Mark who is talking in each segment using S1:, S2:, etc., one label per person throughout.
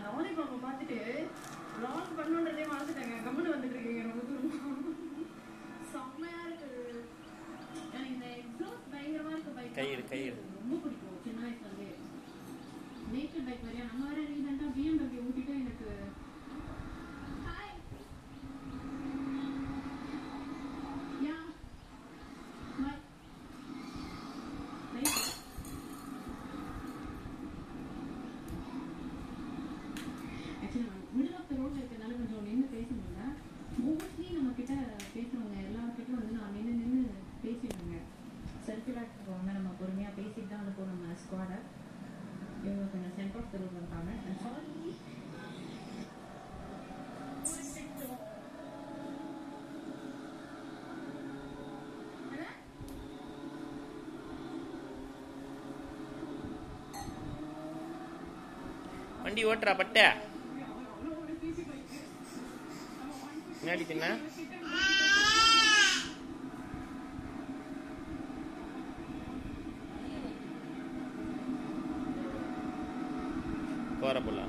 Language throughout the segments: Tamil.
S1: லாலிபாப்பை பார்த்துட்டு லாங் பண்ணுன்றதே மறந்துட்டாங்க. கம்முன்னு வந்துட்டு இருக்கீங்க ரொம்ப தூரம். செம்மையா இருக்கு. எனக்கு இந்த எக்ஸாஸ்ட் பயங்கரமா இருக்கு. பைக் ரொம்ப பிடிக்கும் சின்ன வயசுல இருந்தே. நேச்சர் பைக் வரையா நம்ம வேற ரீசெண்டா BMW ஊட்டிட்டு எனக்கு மிடில் ஆஃப் த ரோட்ல இருக்கிறதுனால கொஞ்சம் நின்று பேச முடியல. மோஸ்ட்லி நம்ம கிட்ட பேசுறவங்க எல்லாருக்கிட்டும் வந்து நான் நின்று பேசிடுவேங்க. சர்க்குலர் போவாங்க, நம்ம பொறுமையா பேசிட்டு தான் வந்து போனோம். நம்ம ஸ்குவாடை இவங்க கொஞ்சம் சென்டர் ஆஃப் த ரோட் வந்துட்டாங்க.
S2: வண்டி ஓட்டுறா பட்ட முன்னாடி தின்ன போற போல.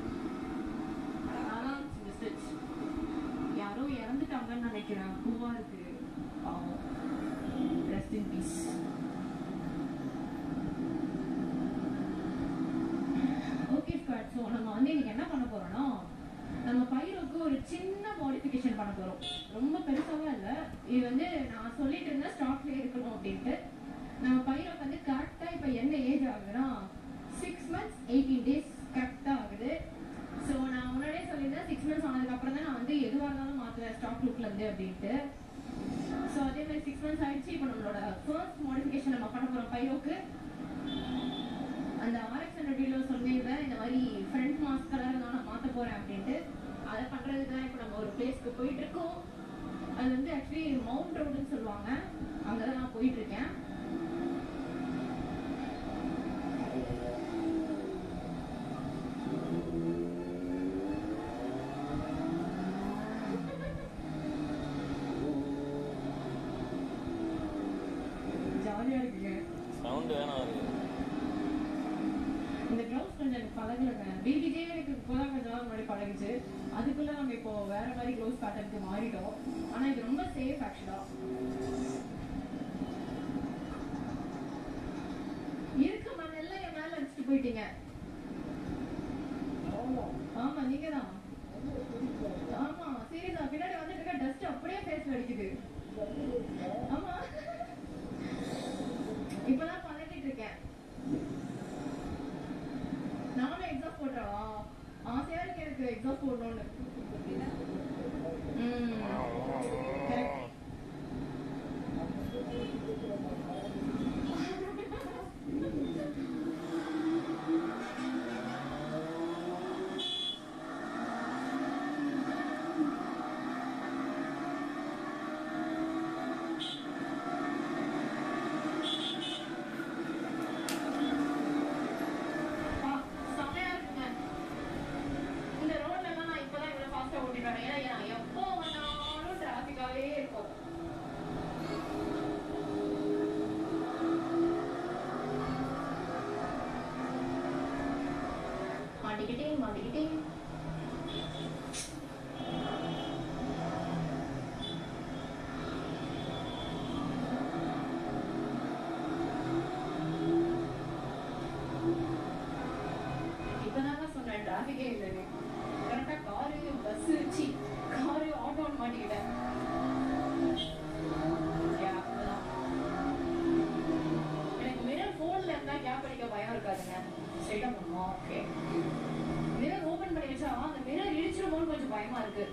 S1: யாரோ இறந்துட்டாங்கன்னு நினைக்கிறேன். பூவா இருக்கு. Rest in peace. Okay squad, so நம்ம வந்து இன்னைக்கு என்ன பண்ண போறோம்னா, நம்ம பைரோக்கு ஒரு சின்ன மாடிஃபிகேஷன் பண்ண போறோம். ரொம்ப பெருசாவே இல்ல. இது வந்து நான் சொல்லிட்டு இருந்தேன் ஸ்டாக்ல இருக்கணும் அப்படின்ட்டு. நம்ம பைரோக்கு வந்து கரெக்டா இப்ப என்ன ஏஜ் ஆகுதுன்னா 6 months 18 days கரெக்டா ஆகுது. ஸோ நான் முன்னாடியே சொல்லியிருந்தேன் 6 months ஆனதுக்கு அப்புறம் தான் நான் வந்து எதுவாக இருந்தாலும் மாத்துவேன் ஸ்டாக் லுக்ல இருந்து அப்படின்ட்டு. ஸோ அதே மாதிரி 6 months ஆயிடுச்சு. இப்போ நம்மளோட ஃபர்ஸ்ட் மாடிஃபிகேஷன் நம்ம பண்ண போறோம் பைரோக்கு. அந்த RX-100 சொல்லியிருந்தேன் இந்த மாதிரி ஃப்ரண்ட் மாஸ்க் கலர் தான் நான் மாற்ற போறேன் அப்படின்ட்டு. அதை பண்றதுக்கு தான் இப்போ நம்ம ஒரு பிளேஸ்க்கு போயிட்டு இருக்கோம். அது வந்து ஆக்சுவலி மவுண்ட் ரோடுன்னு சொல்லுவாங்க. அங்கதான் நான் போயிட்டு இருக்கேன். ஜாலியா இருக்குங்க.
S2: சவுண்ட் வேணாம் வருது.
S1: இந்த க்ளவுஸ் கொஞ்சம் எனக்கு பழகலைங்க. பிபிஜே எனக்கு இப்போதான் கொஞ்ச நாள் முன்னாடி பழகுச்சு. அதுக்குள்ள நம்ம இப்போ வேற மாதிரி க்ளவுஸ் பேட்டர்னுக்கு மாறிட்டோம். ஆனா இது ரொம்ப சேஃப் ஆக்சுவலா. இருக்கு மண்ணெல்லாம் என் மேல அடிச்சுட்டு போயிட்டீங்க. ஆமா நீங்க தான். ஆமா சீரியஸா பின்னாடி வந்துட்டு இருக்க டஸ்ட் அப்படியே ஃபேஸ்ல அடிக்குது. ஆமா இப்பதான் பழகிட்டு இருக்கேன். நானும் எக்ஸாஸ்ட் போடுறவா ஆசையா இருக்கு எனக்கு எக்ஸாஸ்ட் போடணும்னு. மாட்டிக்கிட்டேன். இப்பதாங்க சொன்னேன் டிராபிக்கே இல்லைன்னு. கரெக்டா காரு பஸ் காரு ஆட்டோன்னு மாட்டிக்கிட்டேன். எனக்கு மிரர் போன்ல இருந்தா கேப் அடிக்க பயம் இருக்காதுங்க. ஸ்ட்ரைட்டா பண்ணுவோம். ஓகே மிரர் ஓபன் பண்ணி வச்சா அந்த மிரர் இடிச்சிருமோன்னு கொஞ்சம் பயமா இருக்கு.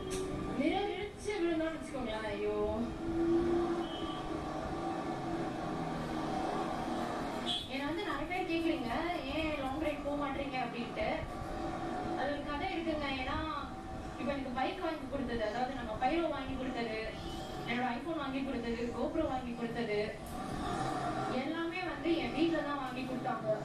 S1: மிரர் இடிச்சு விழுந்தான்னு வச்சுக்கோங்களேன். ஐயோ என்ன வந்து நிறைய பேர் கேக்குறீங்க ஏன் லாங் ரைட் போக மாட்டீங்க அப்படின்ட்டு. அது ஒரு கதை இருக்குங்க. ஏன்னா இப்ப எனக்கு பைக் வாங்கி கொடுத்தது, அதாவது நம்ம பைரோ வாங்கி கொடுத்தது, என்னோட ஐபோன் வாங்கி கொடுத்தது, கோப்ரோ வாங்கி கொடுத்தது எல்லாமே வந்து என் வீட்டுல தான் வாங்கி கொடுத்தாங்க.